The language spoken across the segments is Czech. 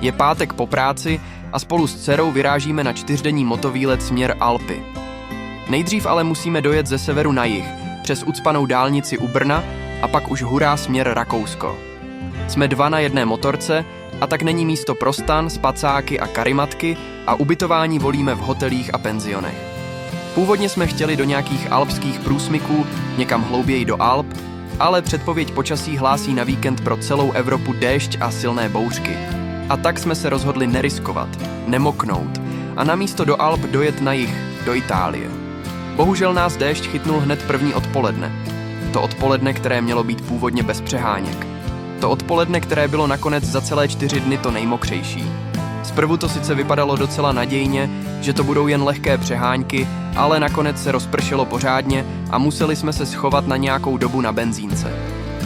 Je pátek po práci a spolu s dcerou vyrážíme na 4denní motovýlet směr Alpy. Nejdřív ale musíme dojet ze severu na jih, přes ucpanou dálnici u Brna a pak už hurá směr Rakousko. Jsme 2 na jedné motorce a tak není místo pro stan, spacáky a karimatky a ubytování volíme v hotelích a penzionech. Původně jsme chtěli do nějakých alpských průsmyků, někam hlouběji do Alp, ale předpověď počasí hlásí na víkend pro celou Evropu déšť a silné bouřky. A tak jsme se rozhodli neriskovat, nemoknout a namísto do Alp dojet na jih, do Itálie. Bohužel nás déšť chytnul hned první odpoledne. To odpoledne, které mělo být původně bez přeháněk. To odpoledne, které bylo nakonec za celé 4 dny to nejmokřejší. Zprvu to sice vypadalo docela nadějně, že to budou jen lehké přeháňky, ale nakonec se rozpršelo pořádně a museli jsme se schovat na nějakou dobu na benzínce.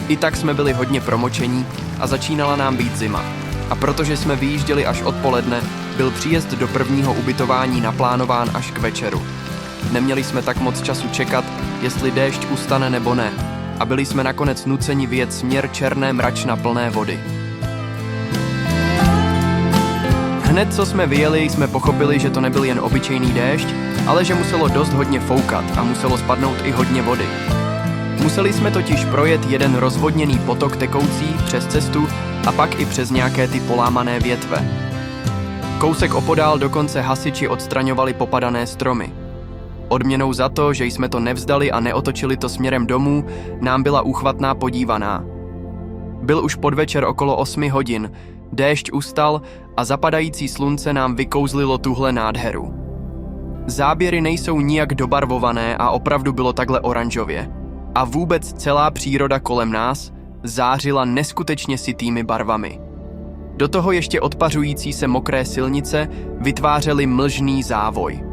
I tak jsme byli hodně promočení a začínala nám být zima. A protože jsme vyjížděli až odpoledne, byl příjezd do prvního ubytování naplánován až k večeru. Neměli jsme tak moc času čekat, jestli déšť ustane nebo ne, a byli jsme nakonec nuceni vyjet směr Černé mračna plné vody. Hned co jsme vyjeli, jsme pochopili, že to nebyl jen obyčejný déšť, ale že muselo dost hodně foukat a muselo spadnout i hodně vody. Museli jsme totiž projet jeden rozvodněný potok tekoucí přes cestu a pak i přes nějaké ty polámané větve. Kousek opodál dokonce hasiči odstraňovali popadané stromy. Odměnou za to, že jsme to nevzdali a neotočili to směrem domů, nám byla úchvatná podívaná. Byl už podvečer okolo 8 hodin, déšť ustal a zapadající slunce nám vykouzlilo tuhle nádheru. Záběry nejsou nijak dobarvované a opravdu bylo takhle oranžově. A vůbec celá příroda kolem nás zářila neskutečně sytými barvami. Do toho ještě odpařující se mokré silnice vytvářely mlžný závoj.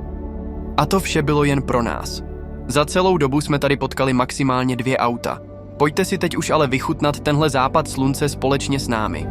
A to vše bylo jen pro nás. Za celou dobu jsme tady potkali maximálně 2 auta. Pojďte si teď už ale vychutnat tenhle západ slunce společně s námi.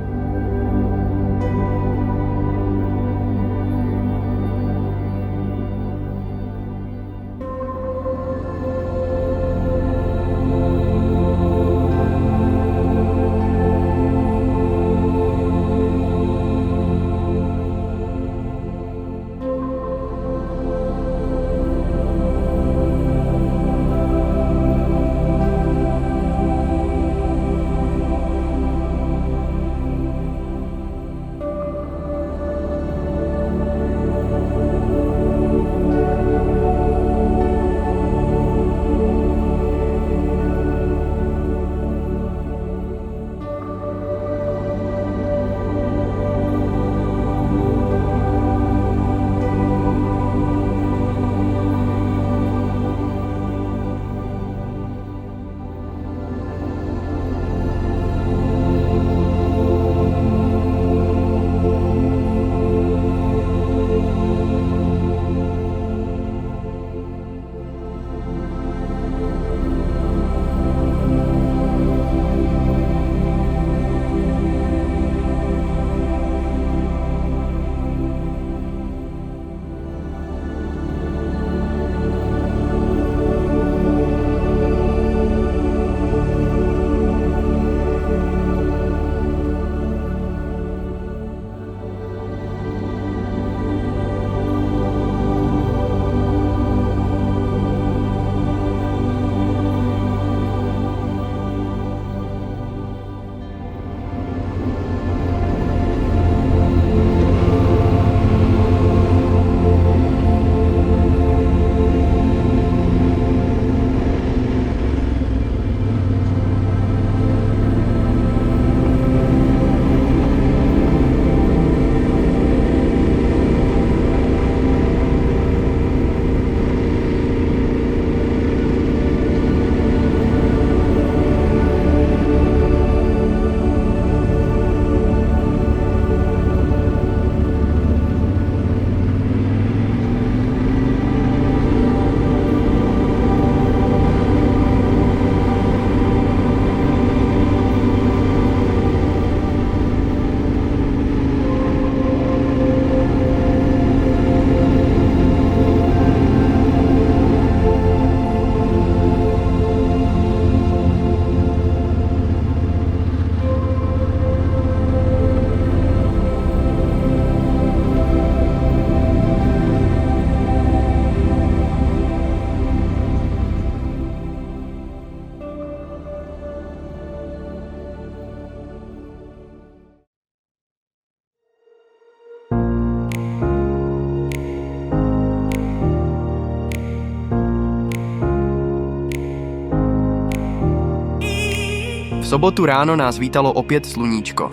sobotu ráno nás vítalo opět sluníčko.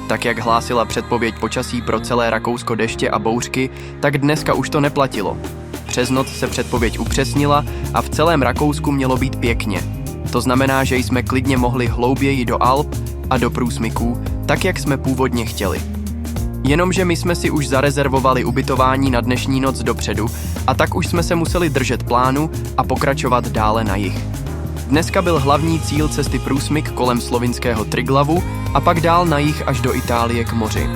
Tak jak hlásila předpověď počasí pro celé Rakousko deště a bouřky, tak dneska už to neplatilo. Přes noc se předpověď upřesnila a v celém Rakousku mělo být pěkně. To znamená, že jsme klidně mohli hlouběji do Alp a do průsmyků, tak jak jsme původně chtěli. Jenomže my jsme si už zarezervovali ubytování na dnešní noc dopředu a tak už jsme se museli držet plánu a pokračovat dále na jih. Dneska byl hlavní cíl cesty průsmyk kolem slovinského Triglavu a pak dál na jih až do Itálie k moři.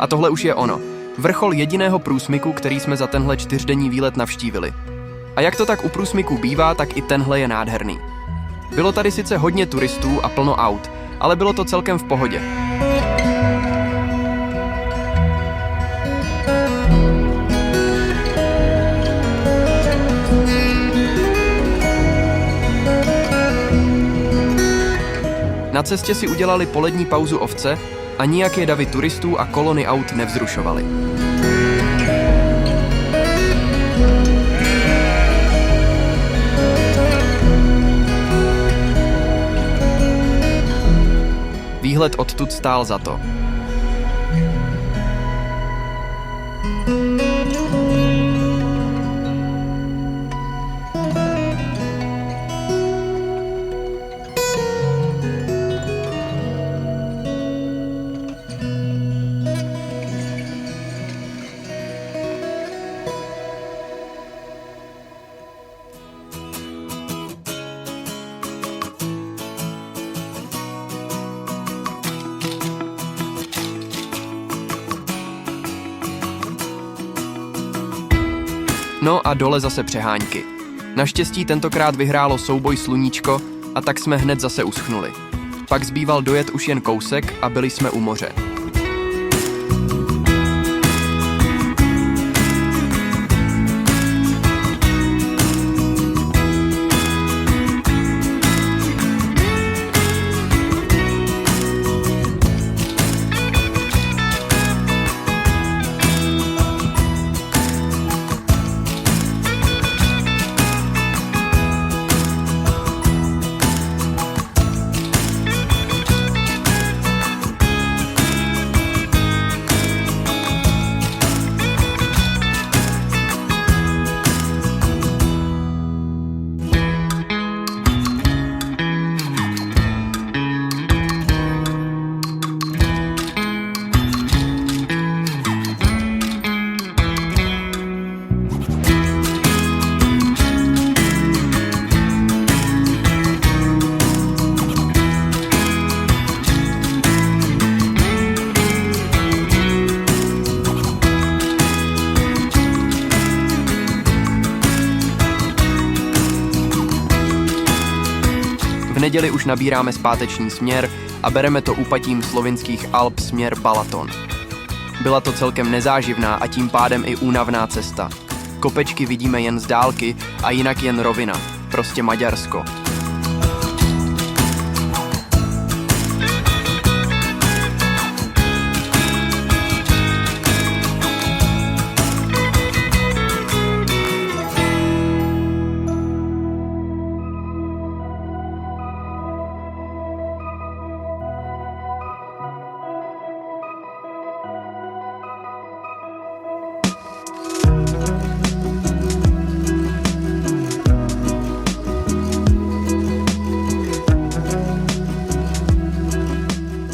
A tohle už je ono. Vrchol jediného průsmyku, který jsme za tenhle 4denní výlet navštívili. A jak to tak u průsmyků bývá, tak i tenhle je nádherný. Bylo tady sice hodně turistů a plno aut, ale bylo to celkem v pohodě. Na cestě si udělali polední pauzu ovce a nijaké davy turistů a kolony aut nevzrušovaly. Výhled odtud stál za to. No a dole zase přeháňky. Naštěstí tentokrát vyhrálo souboj Sluníčko a tak jsme hned zase uschnuli. Pak zbýval dojet už jen kousek a byli jsme u moře. V neděli už nabíráme zpáteční směr a bereme to úpatím slovinských Alp směr Balaton. Byla to celkem nezáživná a tím pádem i únavná cesta. Kopečky vidíme jen z dálky a jinak jen rovina, prostě Maďarsko.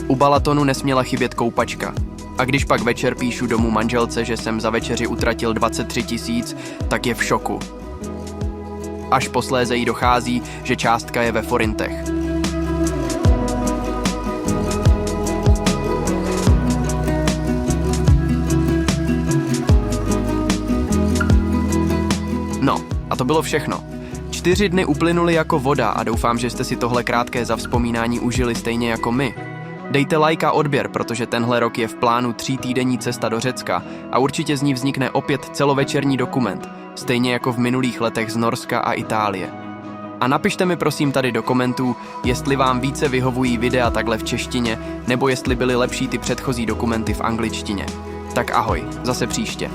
U Balatonu nesměla chybět koupačka. A když pak večer píšu domů manželce, že jsem za večeři utratil 23 000, tak je v šoku. Až posléze jí dochází, že částka je ve forintech. No, a to bylo všechno. 4 dny uplynuly jako voda a doufám, že jste si tohle krátké zavzpomínání užili stejně jako my. Dejte like a odběr, protože tenhle rok je v plánu 3týdenní cesta do Řecka a určitě z ní vznikne opět celovečerní dokument, stejně jako v minulých letech z Norska a Itálie. A napište mi prosím tady do komentů, jestli vám více vyhovují videa takhle v češtině, nebo jestli byly lepší ty předchozí dokumenty v angličtině. Tak ahoj, zase příště.